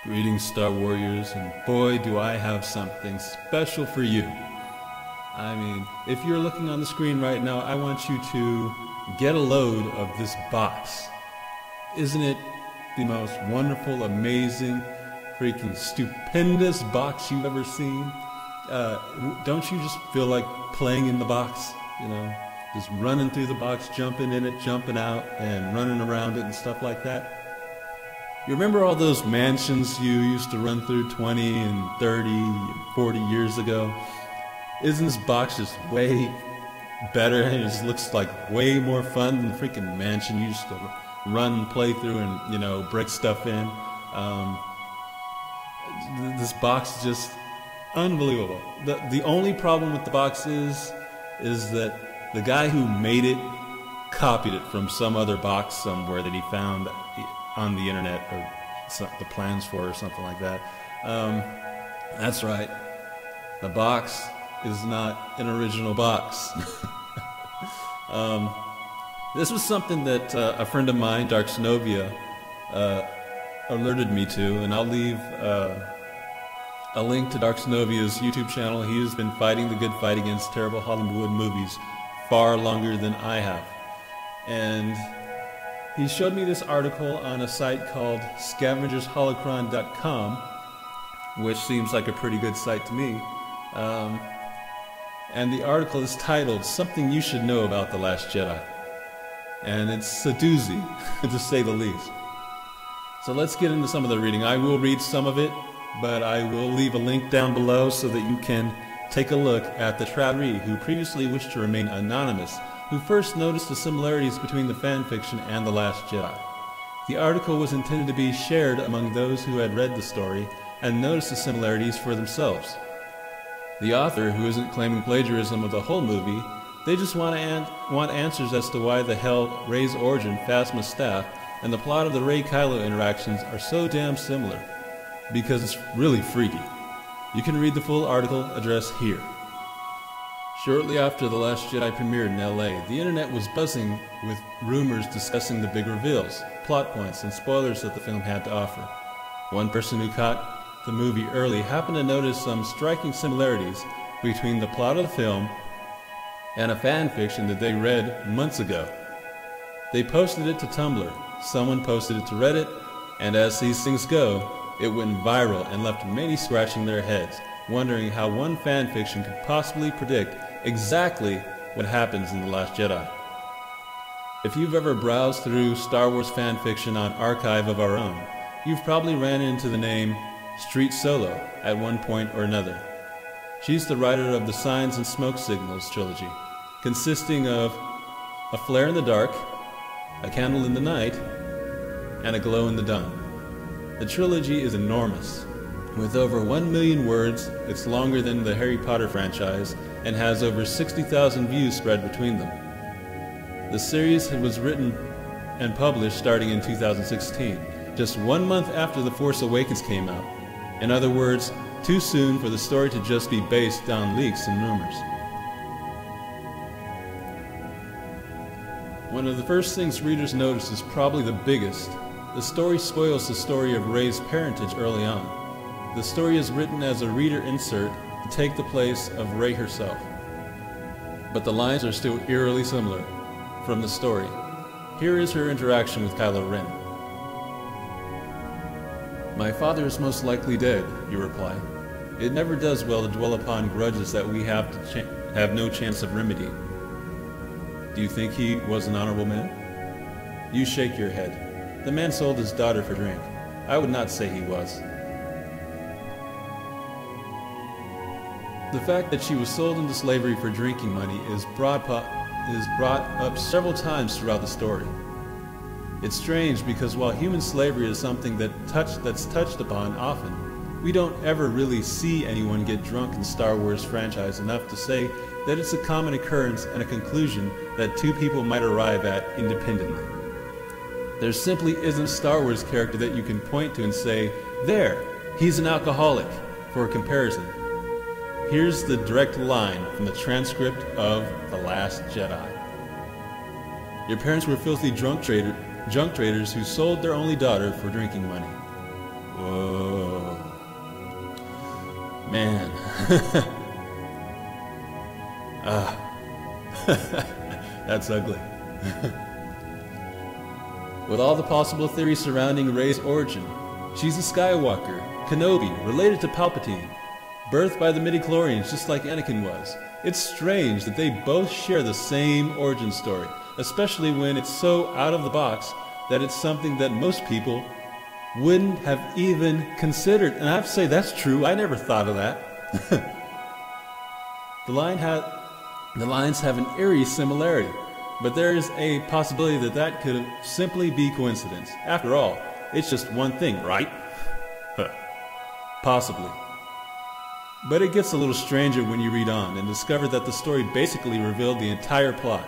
Greetings, Star Warriors, and boy, do I have something special for you. I mean, if you're looking on the screen right now, I want you to get a load of this box. Isn't it the most wonderful, amazing, freaking stupendous box you've ever seen? Don't you just feel like playing in the box, you know? Just running through the box, jumping in it, jumping out, and running around it and stuff like that? You remember all those mansions you used to run through 20 and 30 and 40 years ago? Isn't this box just way better, and it just looks like way more fun than the freaking mansion you used to run and play through and, you know, break stuff in? This box is just unbelievable. The only problem with the box is that the guy who made it copied it from some other box somewhere that he found on the internet, or the plans for, or something like that. That's right. The box is not an original box. This was something that a friend of mine, Dark Synovia, alerted me to, and I'll leave a link to Dark Synovia's YouTube channel. He has been fighting the good fight against terrible Hollywood movies far longer than I have. And he showed me this article on a site called scavengersholocron.com, which seems like a pretty good site to me. And the article is titled, "Something You Should Know About The Last Jedi." And it's a doozy, to say the least. So let's get into some of the reading. I will read some of it, but I will leave a link down below so that you can take a look at the traveler who previously wished to remain anonymous, who first noticed the similarities between the fanfiction and The Last Jedi. The article was intended to be shared among those who had read the story and noticed the similarities for themselves. The author, who isn't claiming plagiarism of the whole movie, they just want answers as to why the hell Rey's origin, Phasma's staff, and the plot of the Rey-Kylo interactions are so damn similar. Because it's really freaky. You can read the full article address here. Shortly after The Last Jedi premiered in LA, the internet was buzzing with rumors discussing the big reveals, plot points, and spoilers that the film had to offer. One person who caught the movie early happened to notice some striking similarities between the plot of the film and a fan fiction that they read months ago. They posted it to Tumblr, someone posted it to Reddit, and as these things go, it went viral and left many scratching their heads, wondering how one fan fiction could possibly predict exactly what happens in The Last Jedi. If you've ever browsed through Star Wars fan fiction on Archive of Our Own, you've probably ran into the name Street Solo at one point or another. She's the writer of the Signs and Smoke Signals trilogy, consisting of A Flare in the Dark, A Candle in the Night, and A Glow in the Dawn. The trilogy is enormous. With over 1 million words, it's longer than the Harry Potter franchise and has over 60,000 views spread between them. The series was written and published starting in 2016, just 1 month after The Force Awakens came out. In other words, too soon for the story to just be based on leaks and rumors. One of the first things readers notice is probably the biggest. The story spoils the story of Rey's parentage early on. The story is written as a reader insert to take the place of Rey herself. But the lines are still eerily similar from the story. Here is her interaction with Kylo Ren. "My father is most likely dead," you reply. "It never does well to dwell upon grudges that we have no chance of remedying." "Do you think he was an honorable man?" You shake your head. "The man sold his daughter for drink. I would not say he was." The fact that she was sold into slavery for drinking money is brought up several times throughout the story. It's strange because while human slavery is something that's touched upon often, we don't ever really see anyone get drunk in the Star Wars franchise enough to say that it's a common occurrence and a conclusion that two people might arrive at independently. There simply isn't a Star Wars character that you can point to and say, "There, he's an alcoholic," for a comparison. Here's the direct line from the transcript of The Last Jedi. "Your parents were filthy junk traders who sold their only daughter for drinking money." Whoa. Man. That's ugly. With all the possible theories surrounding Rey's origin, she's a Skywalker, Kenobi, related to Palpatine, birthed by the midichlorians just like Anakin was. It's strange that they both share the same origin story, especially when it's so out of the box that it's something that most people wouldn't have even considered. And I have to say, that's true. I never thought of that. The lines have an eerie similarity, but there is a possibility that that could simply be coincidence. After all, it's just one thing, right? Possibly. But it gets a little stranger when you read on and discover that the story basically revealed the entire plot.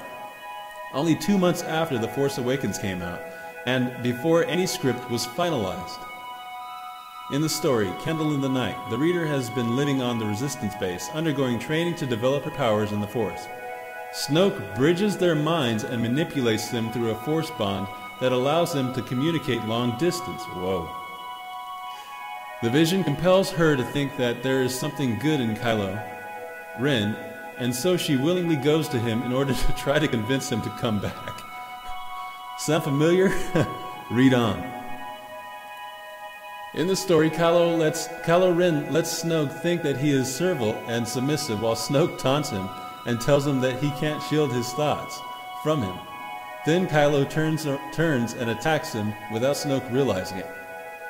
Only 2 months after The Force Awakens came out, and before any script was finalized. In the story, Kendall in the Night, the reader has been living on the Resistance base, undergoing training to develop her powers in the Force. Snoke bridges their minds and manipulates them through a Force bond that allows them to communicate long distance. Whoa. The vision compels her to think that there is something good in Kylo Ren, and so she willingly goes to him in order to try to convince him to come back. Sound familiar? Read on. In the story, Kylo Ren lets Snoke think that he is servile and submissive, while Snoke taunts him and tells him that he can't shield his thoughts from him. Then Kylo turns and attacks him without Snoke realizing it.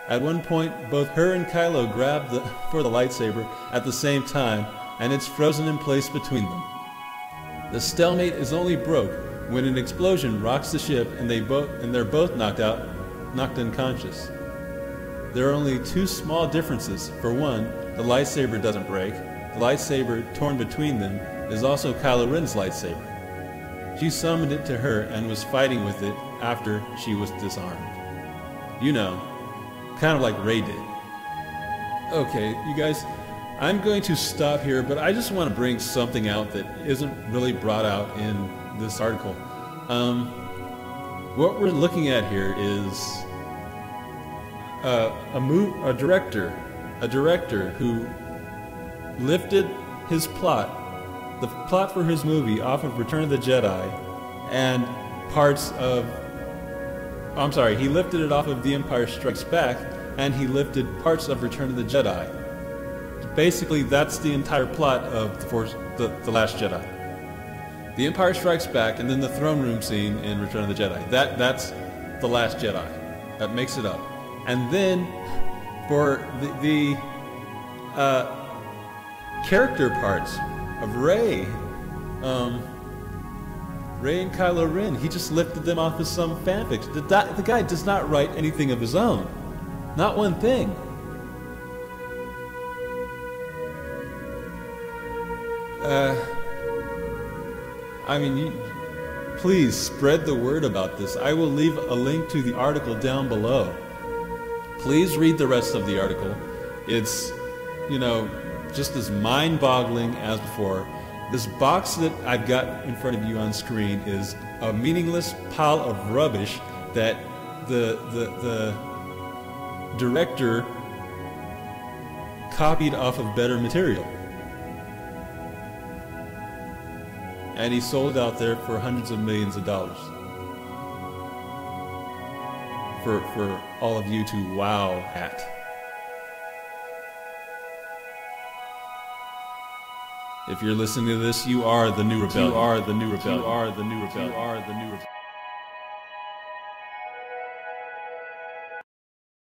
At one point, both her and Kylo grab for the lightsaber at the same time, and it's frozen in place between them. The stalemate is only broke when an explosion rocks the ship and they're both knocked unconscious. There are only two small differences. For one, the lightsaber doesn't break. The lightsaber torn between them is also Kylo Ren's lightsaber. She summoned it to her and was fighting with it after she was disarmed. You know, kind of like Rey did. Okay, you guys, I'm going to stop here, but I just want to bring something out that isn't really brought out in this article. What we're looking at here is a director who lifted his plot, the plot for his movie, off of Return of the Jedi and parts of, I'm sorry, he lifted it off of The Empire Strikes Back and he lifted parts of Return of the Jedi. Basically, that's the entire plot of The Last Jedi. The Empire Strikes Back and then the throne room scene in Return of the Jedi. That's The Last Jedi. That makes it up. And then for the character parts of Rey and Kylo Ren, he just lifted them off of some fanfics. The guy does not write anything of his own. Not one thing. I mean, please spread the word about this. I will leave a link to the article down below. Please read the rest of the article. It's, you know, just as mind-boggling as before. This box that I've got in front of you on screen is a meaningless pile of rubbish that the director copied off of better material. And he sold out there for hundreds of millions of dollars. For all of you to wow at. If you're listening to this, you are the new rebellion. You are the new rebellion. You are the new rebellion. You are the new rebellion.